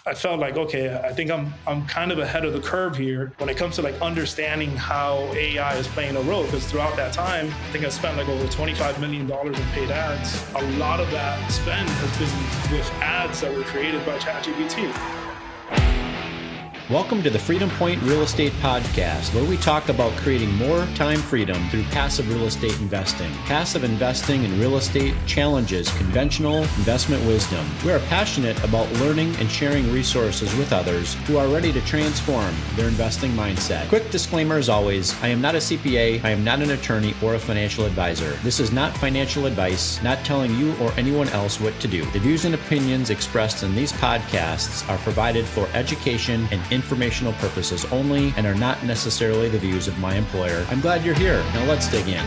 I felt like, okay, I think I'm kind of ahead of the curve here when it comes to like understanding how AI is playing a role. Because throughout that time, I think I spent like over $25 million in paid ads. A lot of that spend has been with ads that were created by ChatGPT. Welcome to the Freedom Point Real Estate Podcast, where we talk about creating more time freedom through passive real estate investing. Passive investing in real estate challenges conventional investment wisdom. We are passionate about learning and sharing resources with others who are ready to transform their investing mindset. Quick disclaimer as always, I am not a CPA, I am not an attorney or a financial advisor. This is not financial advice, not telling you or anyone else what to do. The views and opinions expressed in these podcasts are provided for education and informational purposes only and are not necessarily the views of my employer. I'm glad you're here. Now let's dig in.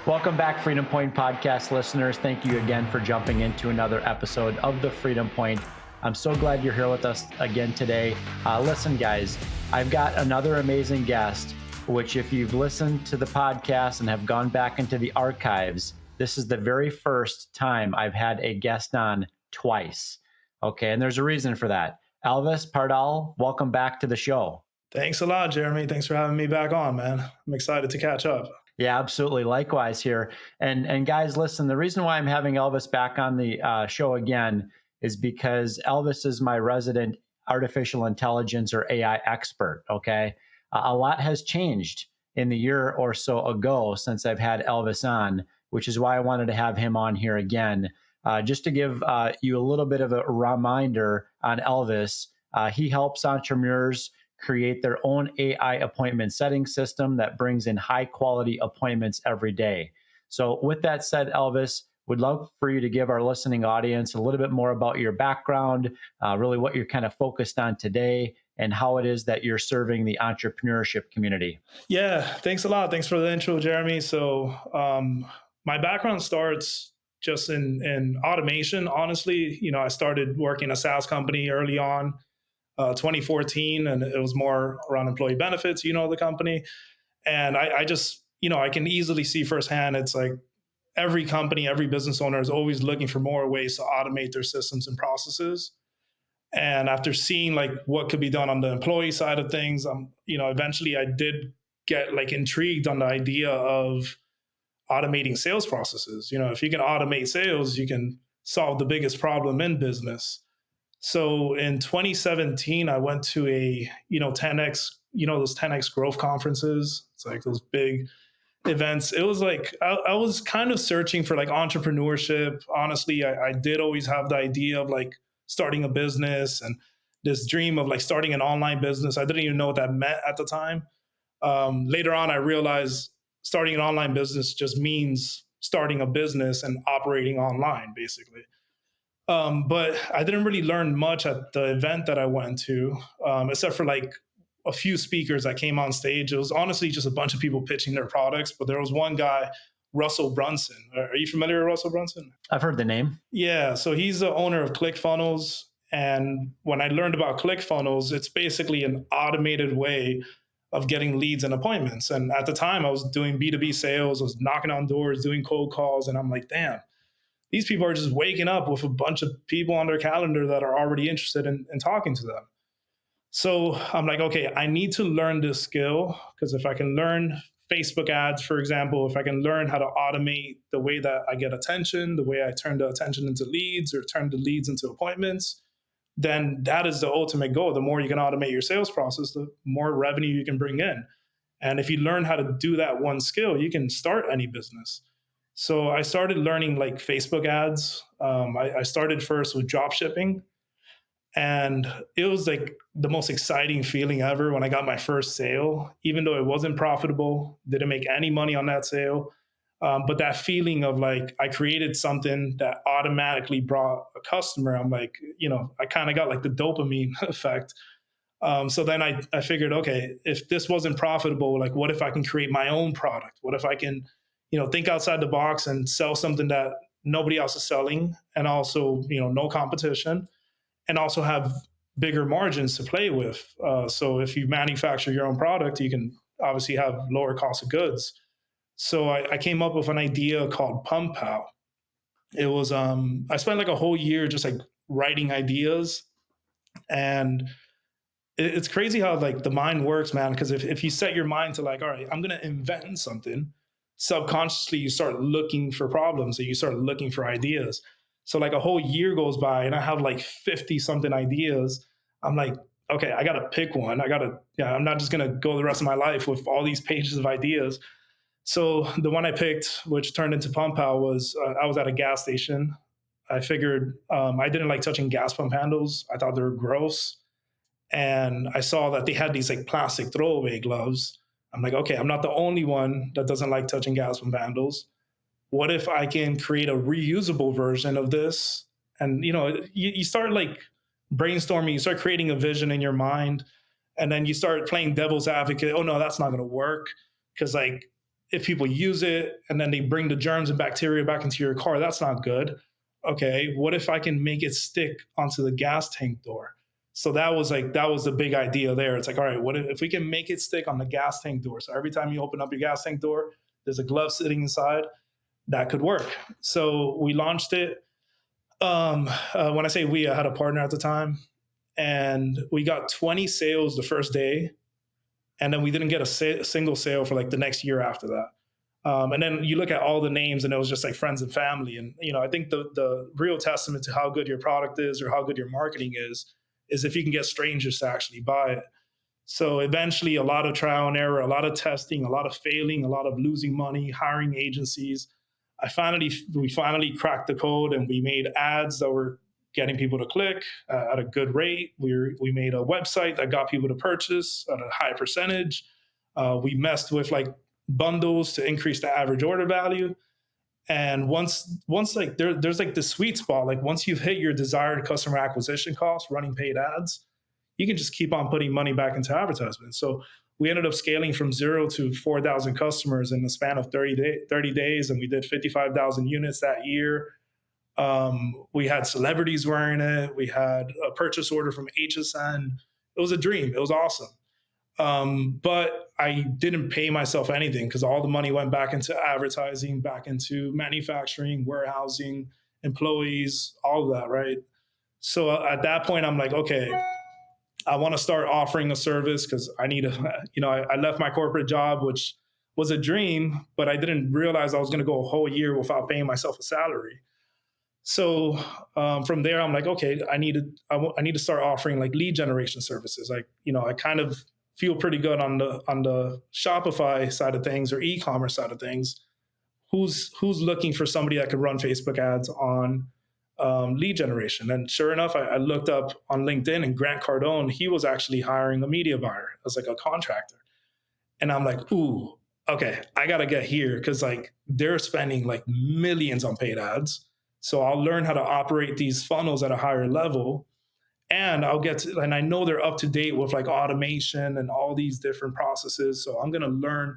Welcome back, Freedom Point Podcast listeners. Thank you again for jumping into another episode of the Freedom Point. I'm so glad you're here with us again today. Listen, guys, I've got another amazing guest, which if you've listened to the podcast and have gone back into the archives, this is the very first time I've had a guest on twice. Okay, and there's a reason for that. Elvis Pardal, welcome back to the show. Thanks a lot, Jeremy. Thanks for having me back on, man. I'm excited to catch up. Yeah, absolutely. Likewise here. And guys, listen, the reason why I'm having Elvis back on the show again is because Elvis is my resident artificial intelligence or AI expert, okay? A lot has changed in the year or so ago since I've had Elvis on, which is why I wanted to have him on here again. Just to give you a little bit of a reminder on Elvis, he helps entrepreneurs create their own AI appointment setting system that brings in high quality appointments every day. So with that said, Elvis, would love for you to give our listening audience a little bit more about your background, really what you're kind of focused on today, and how it is that you're serving the entrepreneurship community. Yeah, thanks a lot. Thanks for the intro, Jeremy. So my background starts just in automation. Honestly, I started working a SaaS company early on, 2014, and it was more around employee benefits, the company. And I just, I can easily see firsthand, it's like every company, every business owner is always looking for more ways to automate their systems and processes. And after seeing like what could be done on the employee side of things, eventually I did get like intrigued on the idea of automating sales processes. If you can automate sales, you can solve the biggest problem in business. So in 2017, I went to a 10x, those 10x growth conferences. It's like those big events. It was like I was kind of searching for like entrepreneurship. Honestly, I did always have the idea of like starting a business and this dream of like starting an online business. I didn't even know what that meant at the time. Later on, I realized starting an online business just means starting a business and operating online, basically. But I didn't really learn much at the event that I went to, except for like a few speakers that came on stage. It was honestly just a bunch of people pitching their products, but there was one guy, Russell Brunson. Are you familiar with Russell Brunson? I've heard the name. Yeah, so he's the owner of ClickFunnels. And when I learned about ClickFunnels, it's basically an automated way of getting leads and appointments. And at the time, I was doing B2B sales, I was knocking on doors, doing cold calls, and I'm like, damn, these people are just waking up with a bunch of people on their calendar that are already interested in talking to them. So I'm like, okay, I need to learn this skill, because if I can learn Facebook ads, for example, if I can learn how to automate the way that I get attention, the way I turn the attention into leads or turn the leads into appointments, then that is the ultimate goal. The more you can automate your sales process, the more revenue you can bring in. And if you learn how to do that one skill, you can start any business. So I started learning like Facebook ads. I started first with drop shipping. And it was like the most exciting feeling ever when I got my first sale, even though it wasn't profitable, didn't make any money on that sale. But that feeling of like, I created something that automatically brought a customer. I'm like, I kind of got like the dopamine effect. So then I figured, okay, if this wasn't profitable, like what if I can create my own product? What if I can, think outside the box and sell something that nobody else is selling, and also, no competition, and also have bigger margins to play with. So if you manufacture your own product, you can obviously have lower cost of goods. So I came up with an idea called Pump Pow. It was I spent like a whole year just like writing ideas, and it's crazy how like the mind works, man. Because if you set your mind to like, all right, I'm gonna invent something, subconsciously you start looking for problems and you start looking for ideas. So like a whole year goes by and I have like 50 something ideas. I'm like, okay, I gotta pick one. Yeah, I'm not just gonna go the rest of my life with all these pages of ideas. So the one I picked, which turned into Pump Out, was I was at a gas station. I figured I didn't like touching gas pump handles. I thought they were gross, and I saw that they had these like plastic throwaway gloves. I'm like, okay, I'm not the only one that doesn't like touching gas pump handles. What if I can create a reusable version of this? And you start like brainstorming, you start creating a vision in your mind, and then you start playing devil's advocate. Oh no, that's not going to work because like if people use it and then they bring the germs and bacteria back into your car, that's not good. Okay, what if I can make it stick onto the gas tank door? So that was the big idea there. It's like, all right, what if we can make it stick on the gas tank door? So every time you open up your gas tank door, there's a glove sitting inside. That could work. So we launched it. When I say we, I had a partner at the time, and we got 20 sales the first day, and then we didn't get a single sale for like the next year after that. And then you look at all the names, and it was just like friends and family. And I think the real testament to how good your product is or how good your marketing is if you can get strangers to actually buy it. So eventually, a lot of trial and error, a lot of testing, a lot of failing, a lot of losing money, hiring agencies. We finally cracked the code, and we made ads that were getting people to click at a good rate. We made a website that got people to purchase at a high percentage. We messed with like bundles to increase the average order value. And once like there's like the sweet spot, like once you've hit your desired customer acquisition cost running paid ads, you can just keep on putting money back into advertisements. So we ended up scaling from 0 to 4,000 customers in the span of 30 days, and we did 55,000 units that year. We had celebrities wearing it. We had a purchase order from HSN. It was a dream. It was awesome. But I didn't pay myself anything because all the money went back into advertising, back into manufacturing, warehousing, employees, all of that, right? So at that point, I'm like, okay, I want to start offering a service because I need a, I left my corporate job, which was a dream, but I didn't realize I was going to go a whole year without paying myself a salary. So from there, I'm like, okay, I need to start offering like lead generation services. Like, I kind of feel pretty good on the Shopify side of things or e-commerce side of things. Who's looking for somebody that could run Facebook ads on lead generation? And sure enough, I looked up on LinkedIn, and Grant Cardone, he was actually hiring a media buyer as like a contractor. And I'm like, ooh, okay, I gotta get here because like they're spending like millions on paid ads. So I'll learn how to operate these funnels at a higher level, and and I know they're up to date with like automation and all these different processes. So I'm gonna learn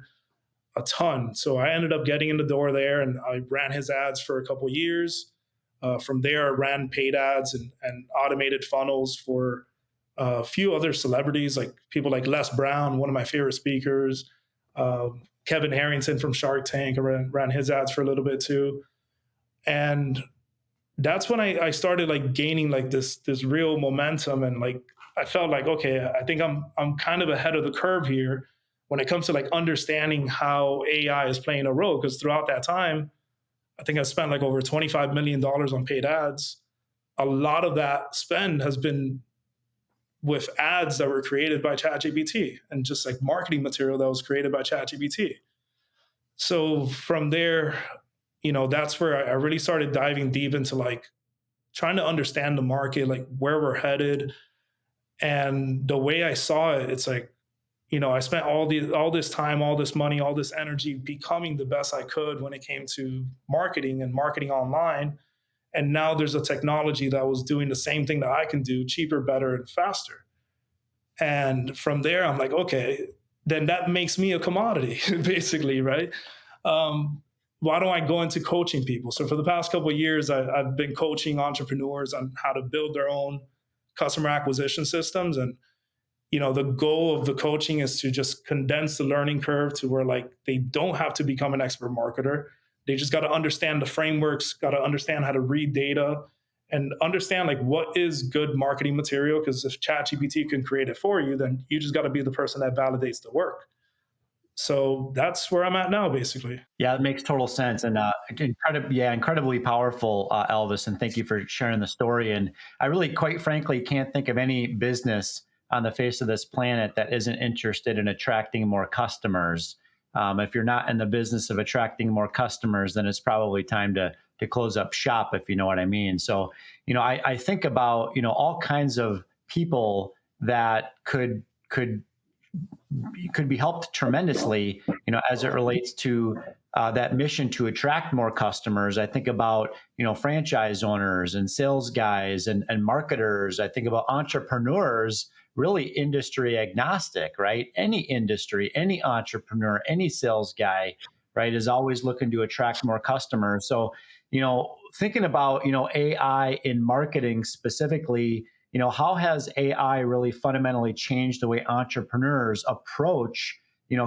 a ton. So I ended up getting in the door there, and I ran his ads for a couple of years. From there, I ran paid ads and automated funnels for a few other celebrities, like people like Les Brown, one of my favorite speakers, Kevin Harrington from Shark Tank. I ran his ads for a little bit too. And that's when I started like gaining like this real momentum, and like I felt like, okay, I think I'm kind of ahead of the curve here when it comes to like understanding how AI is playing a role. Because throughout that time, I think I spent like over $25 million on paid ads. A lot of that spend has been with ads that were created by ChatGPT and just like marketing material that was created by ChatGPT. So from there, that's where I really started diving deep into like trying to understand the market, like where we're headed. And the way I saw it, it's like, I spent all this time, all this money, all this energy becoming the best I could when it came to marketing and marketing online. And now there's a technology that was doing the same thing that I can do cheaper, better, and faster. And from there, I'm like, okay, then that makes me a commodity, basically, right? Why don't I go into coaching people? So for the past couple of years, I've been coaching entrepreneurs on how to build their own customer acquisition systems. And the goal of the coaching is to just condense the learning curve to where like they don't have to become an expert marketer. They just got to understand the frameworks, got to understand how to read data, and understand like what is good marketing material. Because if ChatGPT can create it for you, then you just got to be the person that validates the work. So that's where I'm at now, basically. Yeah, it makes total sense, and incredibly powerful, Elvis. And thank you for sharing the story. And I really, quite frankly, can't think of any business on the face of this planet that isn't interested in attracting more customers. If you're not in the business of attracting more customers, then it's probably time to close up shop, if you know what I mean. So, I think about all kinds of people that could be helped tremendously, as it relates to that mission to attract more customers. I think about, franchise owners and sales guys and marketers. I think about entrepreneurs, really industry agnostic, right? Any industry, any entrepreneur, any sales guy, right, is always looking to attract more customers. So, thinking about, AI in marketing specifically, how has AI really fundamentally changed the way entrepreneurs approach,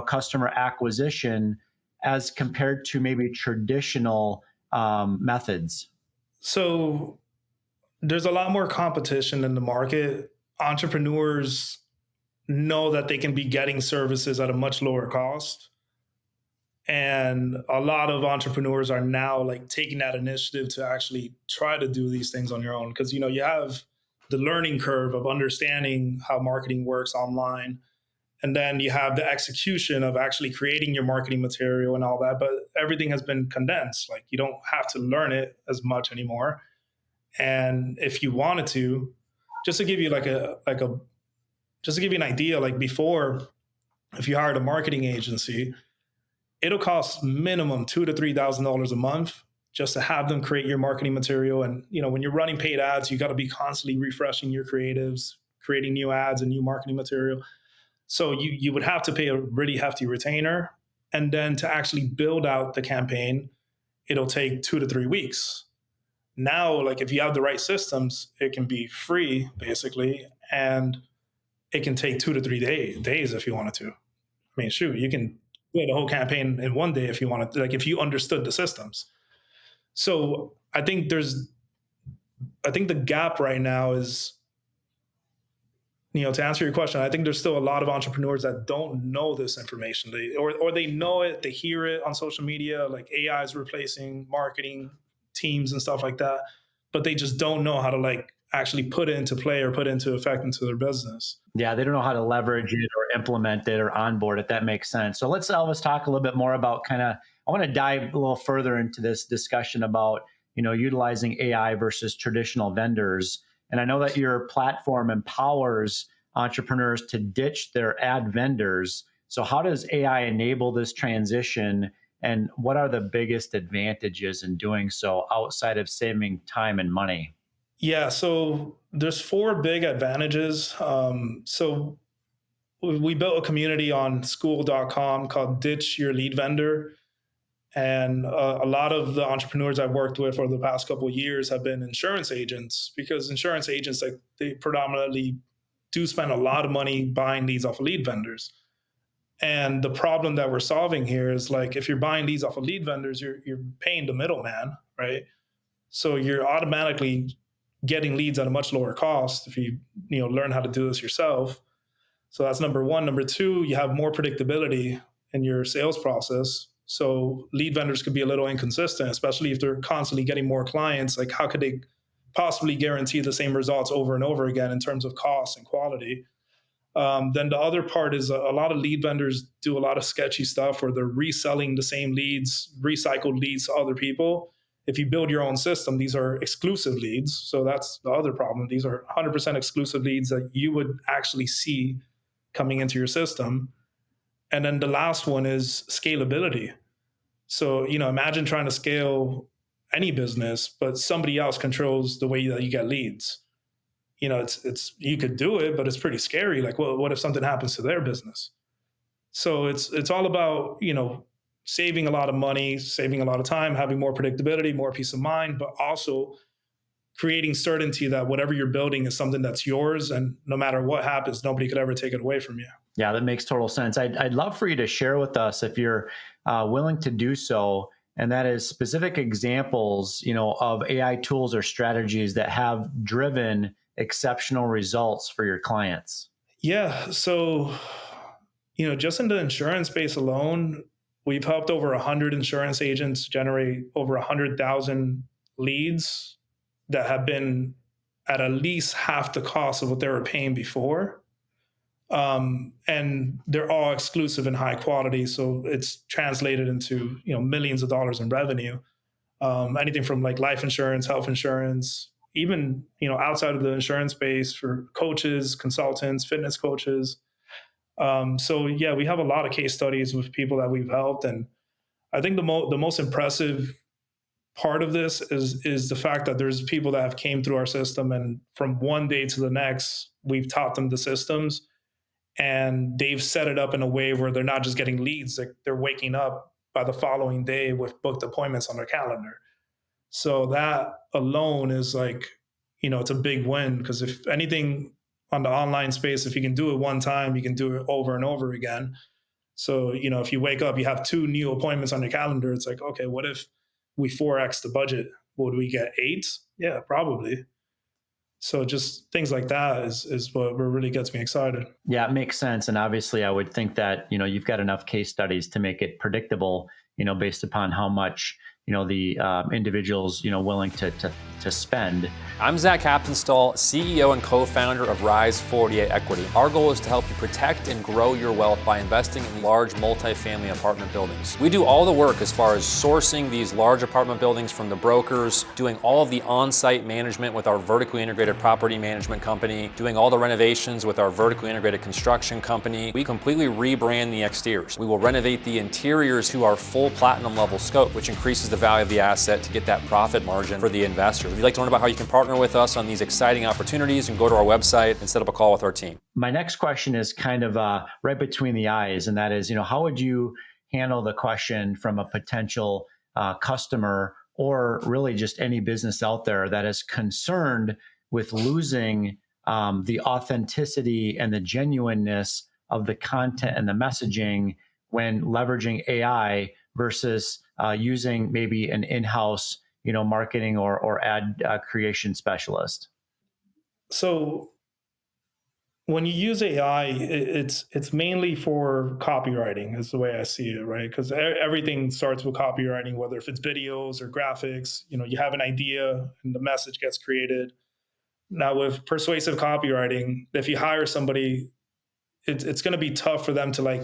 customer acquisition as compared to maybe traditional methods? So there's a lot more competition in the market. Entrepreneurs know that they can be getting services at a much lower cost. And a lot of entrepreneurs are now like taking that initiative to actually try to do these things on your own. Because, you have the learning curve of understanding how marketing works online. And then you have the execution of actually creating your marketing material and all that. But everything has been condensed. Like you don't have to learn it as much anymore. And if you wanted to, just to give you just to give you an idea, like before, if you hired a marketing agency, it'll cost minimum $2,000 to $3,000 a month just to have them create your marketing material. And when you're running paid ads, you got to be constantly refreshing your creatives, creating new ads and new marketing material. So you would have to pay a really hefty retainer, and then to actually build out the campaign, it'll take 2 to 3 weeks. Now, like if you have the right systems, it can be free basically, and it can take 2 to 3 days if you wanted to. I mean, shoot, you can do the whole campaign in one day if you wanted to, like if you understood the systems. So I think the gap right now is, to answer your question, I think there's still a lot of entrepreneurs that don't know this information. Or they know it, they hear it on social media, like AI is replacing marketing teams and stuff like that, but they just don't know how to like actually put it into play or put it into effect into their business. Yeah, they don't know how to leverage it or implement it or onboard it. That makes sense. So let's, Elvis, talk a little bit more about I want to dive a little further into this discussion about, utilizing AI versus traditional vendors. And I know that your platform empowers entrepreneurs to ditch their ad vendors. So how does AI enable this transition? And what are the biggest advantages in doing so outside of saving time and money? Yeah, so there's four big advantages. So we built a community on school.com called Ditch Your Lead Vendor. And a lot of the entrepreneurs I've worked with for the past couple of years have been insurance agents, because insurance agents, like they predominantly do spend a lot of money buying leads off of lead vendors. And the problem that we're solving here is like if you're buying leads off of lead vendors, you're paying the middleman, right? So you're automatically getting leads at a much lower cost if you learn how to do this yourself. So that's number one. Number two, you have more predictability in your sales process. So lead vendors could be a little inconsistent, especially if they're constantly getting more clients. Like how could they possibly guarantee the same results over and over again in terms of cost and quality? Then the other part is a lot of lead vendors do a lot of sketchy stuff where they're reselling the same leads, recycled leads to other people. If you build your own system, these are exclusive leads. So that's the other problem. These are 100% exclusive leads that you would actually see coming into your system. And then the last one is scalability. So, imagine trying to scale any business, but somebody else controls the way that you get leads. It's you could do it, but it's pretty scary. Like, well, what if something happens to their business? So it's all about, saving a lot of money, saving a lot of time, having more predictability, more peace of mind, but also creating certainty that whatever you're building is something that's yours, and no matter what happens, nobody could ever take it away from you. Yeah, that makes total sense. I'd love for you to share with us, if you're willing to do so, and that is specific examples, of AI tools or strategies that have driven exceptional results for your clients. Yeah. So, just in the insurance space alone, we've helped over 100 insurance agents generate over 100,000 leads that have been at least half the cost of what they were paying before. And they're all exclusive and high quality. So it's translated into, millions of dollars in revenue. Anything from like life insurance, health insurance, even, outside of the insurance space for coaches, consultants, fitness coaches. So yeah, we have a lot of case studies with people that we've helped, and I think the most impressive part of this is the fact that there's people that have came through our system, and from one day to the next, we've taught them the systems, and they've set it up in a way where they're not just getting leads; like they're waking up by the following day with booked appointments on their calendar. So that alone is like, it's a big win because if anything on the online space, if you can do it one time, you can do it over and over again. So, if you wake up, you have two new appointments on your calendar. It's like, okay, what if we 4X the budget? Would we get eight? Yeah, probably. So just things like that is what really gets me excited. Yeah, it makes sense. And obviously, I would think that, you've got enough case studies to make it predictable, based upon how much, the individuals, willing to spend. I'm Zach Happenstall, CEO and co-founder of Rise 48 Equity. Our goal is to help you protect and grow your wealth by investing in large multifamily apartment buildings. We do all the work as far as sourcing these large apartment buildings from the brokers, doing all of the on-site management with our vertically integrated property management company, doing all the renovations with our vertically integrated construction company. We completely rebrand the exteriors. We will renovate the interiors to our full platinum level scope, which increases the value of the asset to get that profit margin for the investor. If you'd like to learn about how you can partner with us on these exciting opportunities, and go to our website and set up a call with our team. My next question is kind of right between the eyes, and that is, how would you handle the question from a potential customer, or really just any business out there that is concerned with losing the authenticity and the genuineness of the content and the messaging when leveraging AI versus using maybe an in-house, marketing or ad creation specialist? So when you use AI, it's mainly for copywriting, is the way I see it, right? Because everything starts with copywriting, whether if it's videos or graphics. You have an idea and the message gets created. Now with persuasive copywriting, if you hire somebody, it's going to be tough for them to like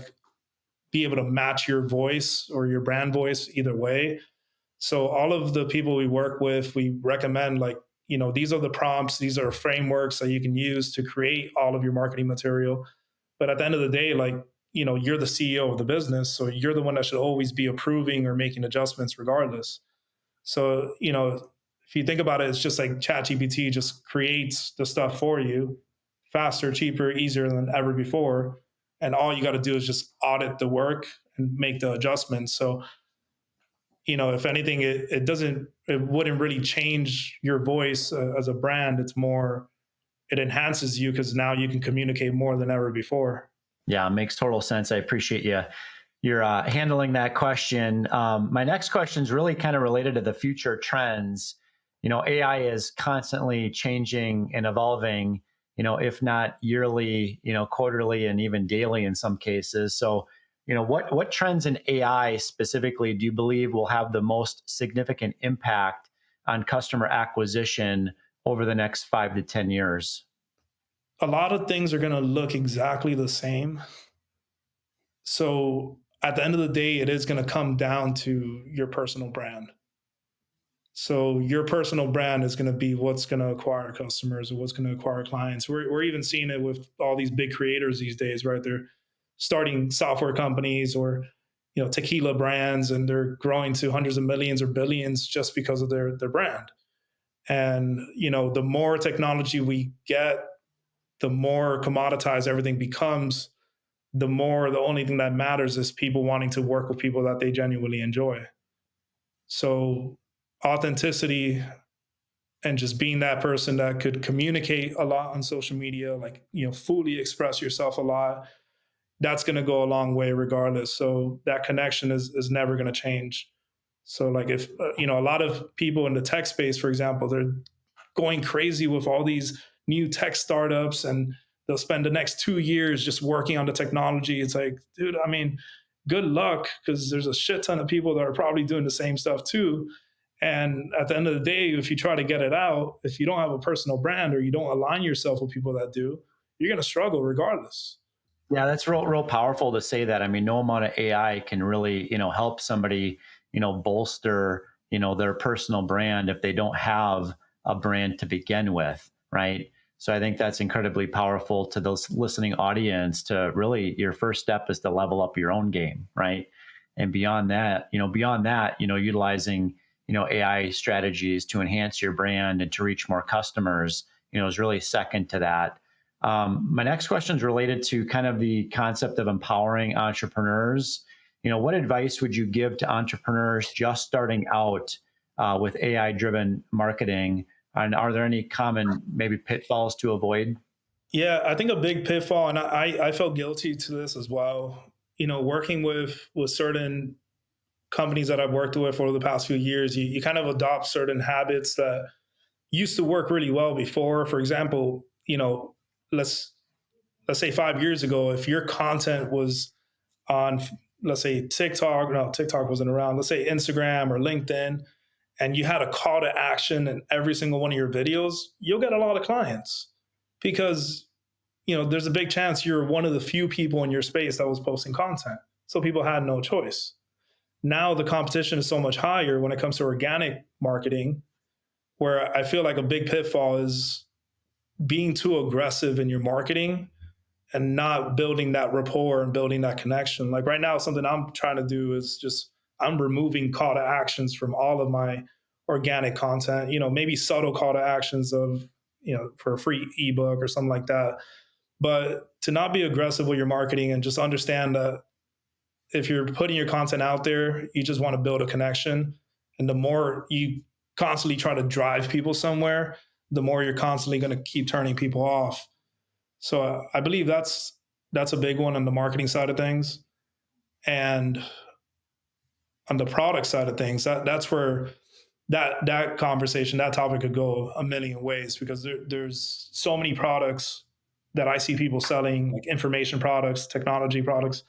be able to match your voice or your brand voice either way. So all of the people we work with, we recommend like, these are the prompts, these are frameworks that you can use to create all of your marketing material. But at the end of the day, like, you're the CEO of the business. So you're the one that should always be approving or making adjustments regardless. So, if you think about it, it's just like ChatGPT just creates the stuff for you faster, cheaper, easier than ever before. And all you got to do is just audit the work and make the adjustments. So, if anything, it wouldn't really change your voice as a brand. It's more, it enhances you because now you can communicate more than ever before. Yeah, it makes total sense. I appreciate you're handling that question. My next question is really kind of related to the future trends. AI is constantly changing and evolving, if not yearly, quarterly, and even daily in some cases. So, what trends in AI specifically do you believe will have the most significant impact on customer acquisition over the next 5 to 10 years? A lot of things are going to look exactly the same. So at the end of the day, it is going to come down to your personal brand. So your personal brand is going to be what's going to acquire customers or what's going to acquire clients. We're even seeing it with all these big creators these days, right? They're starting software companies or tequila brands, and they're growing to hundreds of millions or billions just because of their brand. And the more technology we get, the more commoditized everything becomes. The only thing that matters is people wanting to work with people that they genuinely enjoy. So authenticity and just being that person that could communicate a lot on social media, like, fully express yourself a lot, that's going to go a long way regardless. So that connection is never going to change. So like if a lot of people in the tech space, for example, they're going crazy with all these new tech startups, and they'll spend the next 2 years just working on the technology. It's like, dude, I mean, good luck, because there's a shit ton of people that are probably doing the same stuff too. And at the end of the day, if you try to get it out, if you don't have a personal brand or you don't align yourself with people that do, you're going to struggle regardless. Yeah, that's real powerful to say that. I mean, no amount of AI can really, help somebody, bolster, their personal brand if they don't have a brand to begin with, right? So I think that's incredibly powerful to those listening audience to really your first step is to level up your own game, right? And beyond that, utilizing, AI strategies to enhance your brand and to reach more customers, is really second to that. My next question is related to kind of the concept of empowering entrepreneurs. What advice would you give to entrepreneurs just starting out with AI-driven marketing? And are there any common maybe pitfalls to avoid? Yeah, I think a big pitfall, and I felt guilty to this as well. Working with certain companies that I've worked with over the past few years, you kind of adopt certain habits that used to work really well before. For example, let's let's say 5 years ago, if your content was on, let's say TikTok, no, TikTok wasn't around, let's say Instagram or LinkedIn, and you had a call to action in every single one of your videos, you'll get a lot of clients, because there's a big chance you're one of the few people in your space that was posting content. So people had no choice. Now the competition is so much higher when it comes to organic marketing, where I feel like a big pitfall is being too aggressive in your marketing and not building that rapport and building that connection. Like right now, something I'm trying to do is just I'm removing call to actions from all of my organic content, maybe subtle call to actions of, for a free ebook or something like that. But to not be aggressive with your marketing and just understand that if you're putting your content out there, you just want to build a connection. And the more you constantly try to drive people somewhere, the more you're constantly going to keep turning people off. So I believe that's a big one on the marketing side of things. And on the product side of things, that's where that conversation, that topic could go a million ways, because there's so many products that I see people selling, like information products, technology products,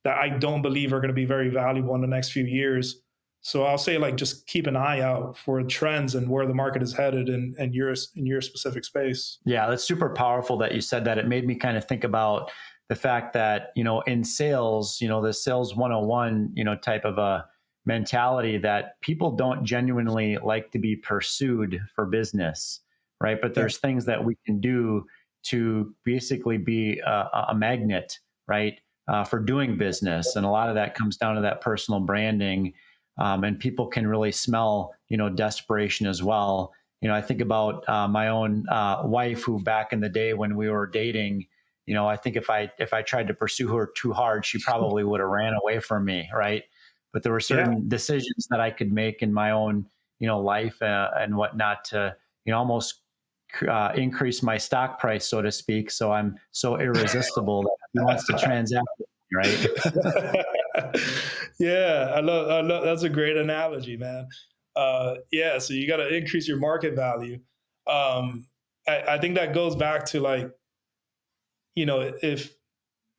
that I don't believe are going to be very valuable in the next few years. So I'll say, like, just keep an eye out for trends and where the market is headed in your specific space. Yeah, that's super powerful that you said that. It made me kind of think about the fact that, in sales, the sales 101, type of a mentality that people don't genuinely like to be pursued for business, right? But Yeah. there's things that we can do to basically be a magnet, right, for doing business. And a lot of that comes down to that personal branding. And people can really smell, desperation as well. I think about my own wife, who back in the day when we were dating, I think if I tried to pursue her too hard, she probably would have ran away from me, right? But there were Yeah. certain decisions that I could make in my own, life and whatnot to, almost increase my stock price, so to speak. So I'm so irresistible that he wants to transact with me, right? Yeah, I love, that's a great analogy, man. Yeah, so you got to increase your market value. I think that goes back to, like, if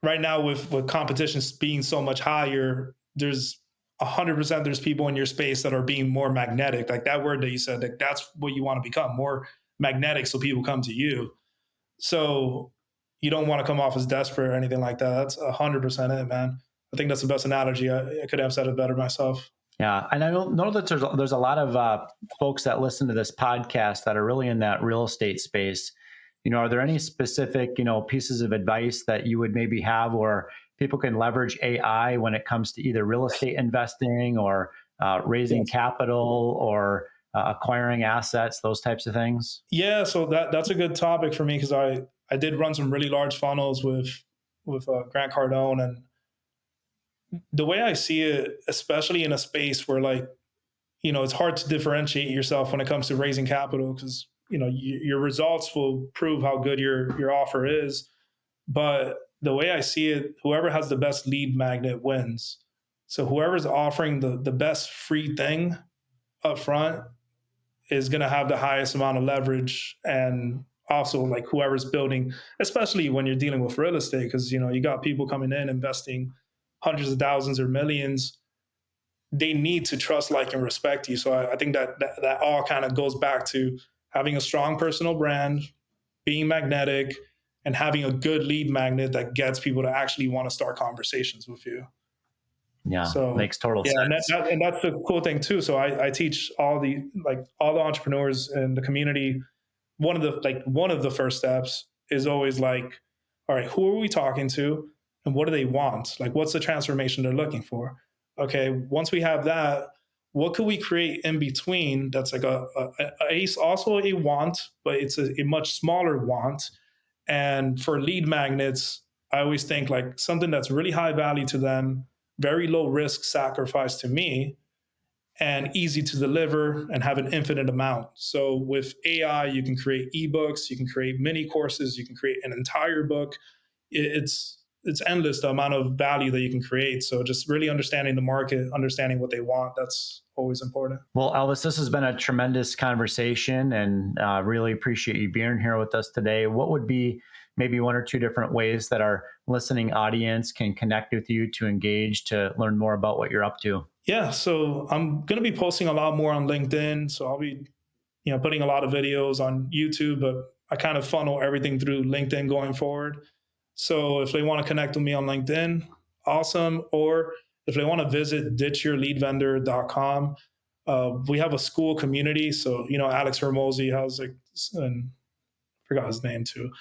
right now with competitions being so much higher, there's 100% there's people in your space that are being more magnetic. Like that word that you said, like that's what you want to become, more magnetic, so people come to you. So you don't want to come off as desperate or anything like that. That's 100% it, man. I think that's the best analogy. I could have said it better myself. Yeah, and I don't know that there's a lot of folks that listen to this podcast that are really in that real estate space. Are there any specific pieces of advice that you would maybe have, where people can leverage AI when it comes to either real estate investing or raising Yes. capital or acquiring assets, those types of things? Yeah, so that's a good topic for me, because I did run some really large funnels with Grant Cardone, and the way I see it, especially in a space where, like, it's hard to differentiate yourself when it comes to raising capital, because your results will prove how good your offer is. But the way I see it, whoever has the best lead magnet wins. So whoever's offering the best free thing up front is going to have the highest amount of leverage. And also like whoever's building, especially when you're dealing with real estate, because you got people coming in investing hundreds of thousands or millions. They need to trust, like, and respect you. So I think that all kind of goes back to having a strong personal brand, being magnetic, and having a good lead magnet that gets people to actually want to start conversations with you. Yeah, so makes total yeah, sense. and that's the cool thing too. So I teach all the entrepreneurs in the community. One of the first steps is always like, all right, who are we talking to, and what do they want? Like, what's the transformation they're looking for? Okay, once we have that, what could we create in between? That's like also a want, but it's a much smaller want. And for lead magnets, I always think like something that's really high value to them, very low risk sacrifice to me, and easy to deliver and have an infinite amount. So with AI, you can create ebooks, you can create mini courses, you can create an entire book. It's endless, the amount of value that you can create. So just really understanding the market, understanding what they want, that's always important. Well, Elvis, this has been a tremendous conversation, and really appreciate you being here with us today. What would be maybe one or two different ways that our listening audience can connect with you, to engage, to learn more about what you're up to? Yeah, so I'm going to be posting a lot more on LinkedIn. So I'll be, putting a lot of videos on YouTube, but I kind of funnel everything through LinkedIn going forward. So if they want to connect with me on LinkedIn, awesome. Or if they want to visit ditchyourleadvendor.com, we have a school community. So, Alex Hermosi has and I forgot his name too.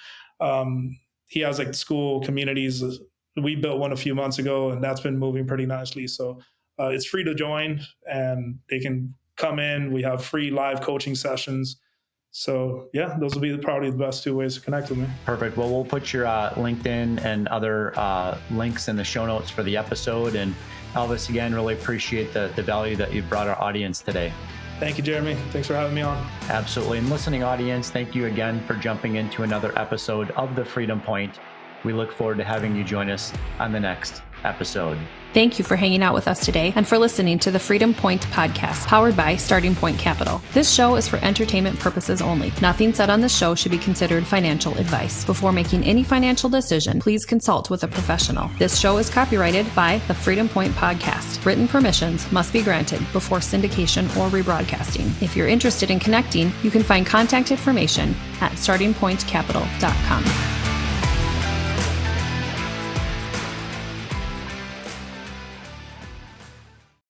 He has like school communities. We built one a few months ago, and that's been moving pretty nicely. So it's free to join, and they can come in. We have free live coaching sessions. So yeah, those will be probably the best two ways to connect with me. Perfect. Well, we'll put your LinkedIn and other links in the show notes for the episode. And Elvis, again, really appreciate the value that you've brought our audience today. Thank you, Jeremy. Thanks for having me on. Absolutely. And listening audience, thank you again for jumping into another episode of The Freedom Point. We look forward to having you join us on the next episode. Thank you for hanging out with us today and for listening to the Freedom Point podcast, powered by Starting Point Capital. This show is for entertainment purposes only. Nothing said on this show should be considered financial advice. Before making any financial decision, please consult with a professional. This show is copyrighted by the Freedom Point podcast. Written permissions must be granted before syndication or rebroadcasting. If you're interested in connecting, you can find contact information at startingpointcapital.com.